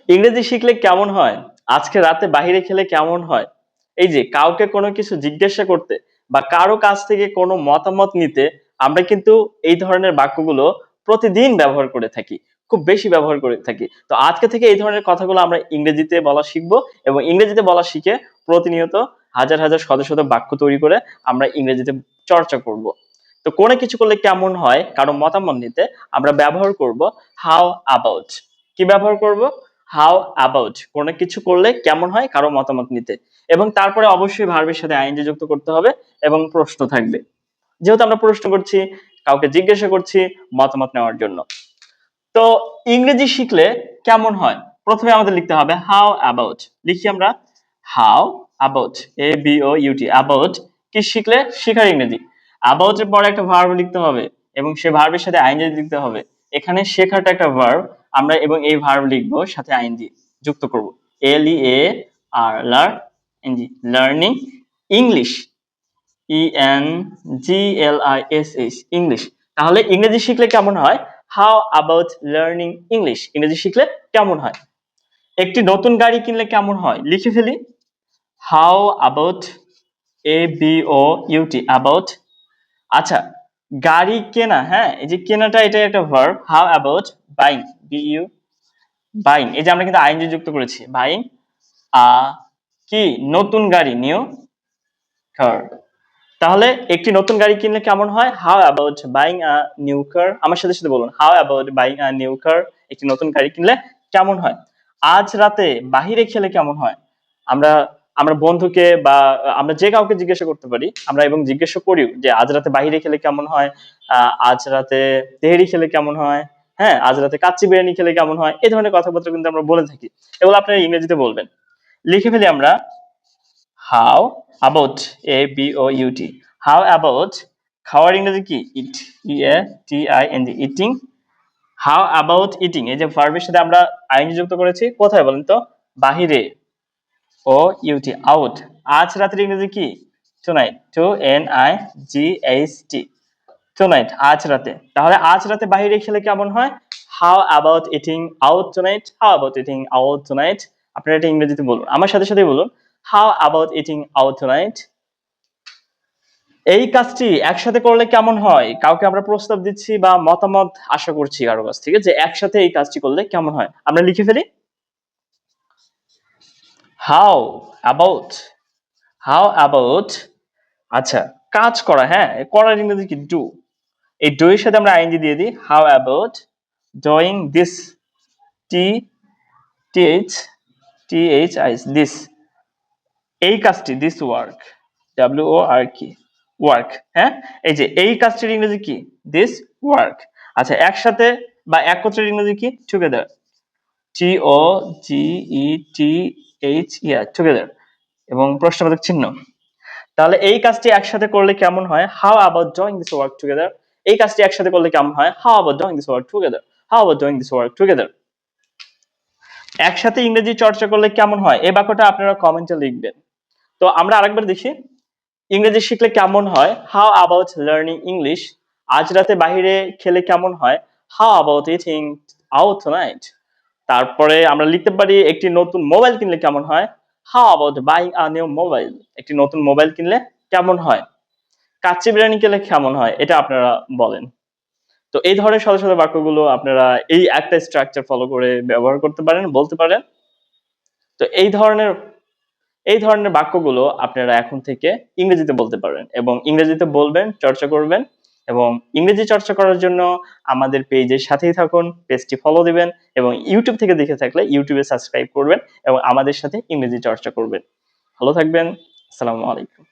ইংরেজি শিখলে কেমন হয়? আজকে রাতে বাহিরে খেলে কেমন হয়? এই যে কাউকে কোনো কিছু জিজ্ঞাসা করতে বা কারো কাছ থেকে কোনো মতামত নিতে আমরা কিন্তু এই ধরনের বাক্যগুলো প্রতিদিন ব্যবহার করে থাকি। খুব বেশি ব্যবহার করে থাকি। তো আজকে থেকে এই ধরনের কথাগুলো আমরা ইংরেজিতে বলা শিখবো এবং ইংরেজিতে বলা শিখে প্রতিনিয়ত হাজার, হাজার শত, শত বাক্য তৈরি করে আমরা ইংরেজিতে চর্চা করব। তো কোনো কিছু করলে কেমন হয় কারো মতামত নিতে আমরা ব্যবহার করব হাউ অ্যাবাউট। কি ব্যবহার করব? How about. কোনো কিছু করলে কেমন হয় কারো মতামত নিতে। এবং তারপরে অবশ্যই ভার্বের সাথে আইএনজি যুক্ত করতে হবে এবং প্রশ্ন থাকবে। যেহেতু আমরা প্রশ্ন করছি, কাউকে জিজ্ঞাসা করছি মতামত নেওয়ার জন্য। তো ইংরেজি শিখলে কেমন হয়? প্রথমে আমাদের লিখতে হবে হাউ অ্যাবাউট। লিখি আমরা হাউ অ্যাবাউট, ABOUT, অ্যাবাউট কি শিখলে? শিখার ইংরেজি। অ্যাবাউট এর পরে একটা ভার্ব লিখতে হবে এবং সে ভার্বের সাথে আইএনজি লিখতে হবে। এখানে শেখাটা একটা ভার্ব, আমরা এবং এই ভার্ব লিখবো সাথে আইএনজি যুক্ত করব। LEAR learning English, ENGLISH English. তাহলে ইংরেজি শিখলে কেমন হয়? How about learning English. ইংরেজি শিখলে কেমন হয়? একটি নতুন গাড়ি কিনলে কেমন হয়? লিখে ফেলি হাউ অ্যাবাউট, ABOUT অ্যাবাউট। আচ্ছা, গাড়ি কেনা, হ্যাঁ এই যে কেনাটা এটা একটা verb. How about buying, BU buying. এই যে আমরা কিন্তু আইএনজি যুক্ত করেছি বাইং কি নতুন গাড়ি, নিউ কার। তাহলে একটি নতুন গাড়ি কিনলে কেমন হয়? How about buying a new car. আমার সাথে সাথে বলুন how about buying a new car. একটি নতুন গাড়ি কিনলে কেমন হয়? আজ রাতে বাহিরে খেলে কেমন হয়? আমরা আমরা বন্ধুকে বা আমরা যে কাউকে জিজ্ঞাসা করতে পারি, আমরা এবং জিজ্ঞাসা করিও যে আজ রাতে বাহিরে খেলে কেমন হয়, আজ রাতে তেহেরি খেলে কেমন হয়, হ্যাঁ আজ রাতে কাচ্চি বিরিয়ানি খেলে কেমন হয়। এই ধরনের কথাবার্তা কিন্তু আমরা বলে থাকি। এগুলো আপনারা ইংরেজিতে বলবেন। লিখে ফেলি আমরা how about, ABOUT how about খাওয়ার ইংরেজি কি? ইট, EATING eating. How about eating, এই যে ভার্বের সাথে আমরা আইএনজি যুক্ত করেছি কোথায় বলেন তো? বাহিরে, OUT আউট। আজ রাতের ইংরেজি কি? টুনাইট, TONIGHT টুনাইট, আজ রাতে। তাহলে আজ রাতে বাহিরে খেলে কেমন হয়? How about eating out tonight, how about eating out tonight. আপনারা এটা ইংরেজিতে বলুন, আমার সাথে সাথে বলুন how about eating out tonight. এই কাজটি একসাথে করলে কেমন হয়? কাউকে আমরা প্রস্তাব দিচ্ছি বা মতামত আশা করছি কারো কাছ থেকে যে একসাথে এই কাজটি করলে কেমন হয়। আমরা লিখে ফেলি হাউ অ্যাবাউট, হাউ অ্যাবাউট। আচ্ছা, কাজ করা, হ্যাঁ করার ইংরেজি কি? ডু। এই ডু এর সাথে আমরা আইএনজি দিয়ে দিই how about doing this, THI this. এই কাজটি, দিস ওয়ার্ক, WORK ওয়ার্ক, হ্যাঁ এই যে এই কাজটির ইংরেজি কি? This work. আচ্ছা, একসাথে বা একত্রের ইংরেজি কি? টুগেদার, TOGETHER টুগেদার এবং প্রশ্নবোধক চিহ্ন। তাহলে এই কাজটি একসাথে করলে কেমন হয়? How about doing this work together. এই কাজটি একসাথে করলে কেমন হয়? How about doing this work together, how about doing this work together. একসাথে ইংরেজি চর্চা করলে কেমন হয়? এই বাক্যটা আপনারা কমেন্টে লিখবেন। তো আমরা আরেকবার দেখি ইংরেজি শিখলে কেমন হয়। How about learning English. আজ রাতে বাহিরে খেলে কেমন হয়? How about eating out tonight. তারপরে আমরা লিখতে পারি একটি নতুন মোবাইল কিনলে কেমন হয়? How about buying a new mobile. একটি নতুন মোবাইল কিনলে কেমন হয়? কাচ্চি বিরিয়ানি খেলে কেমন হয়? এটা আপনারা বলেন। তো এই ধরনের শত শত বাক্যগুলো আপনারা এই একটা স্ট্রাকচার ফলো করে ব্যবহার করতে পারেন, বলতে পারেন। তো এই ধরনের বাক্যগুলো আপনারা এখন থেকে ইংরেজিতে বলতে পারেন এবং ইংরেজিতে বলবেন, চর্চা করবেন। এবং ইংরেজি চর্চা করার জন্য আমাদের পেজের সাথেই থাকুন, পেজটি ফলো দিবেন এবং ইউটিউব থেকে দেখে থাকলে ইউটিউবে সাবস্ক্রাইব করবেন এবং আমাদের সাথে ইংরেজি চর্চা করবেন। ভালো থাকবেন। আসসালামু আলাইকুম।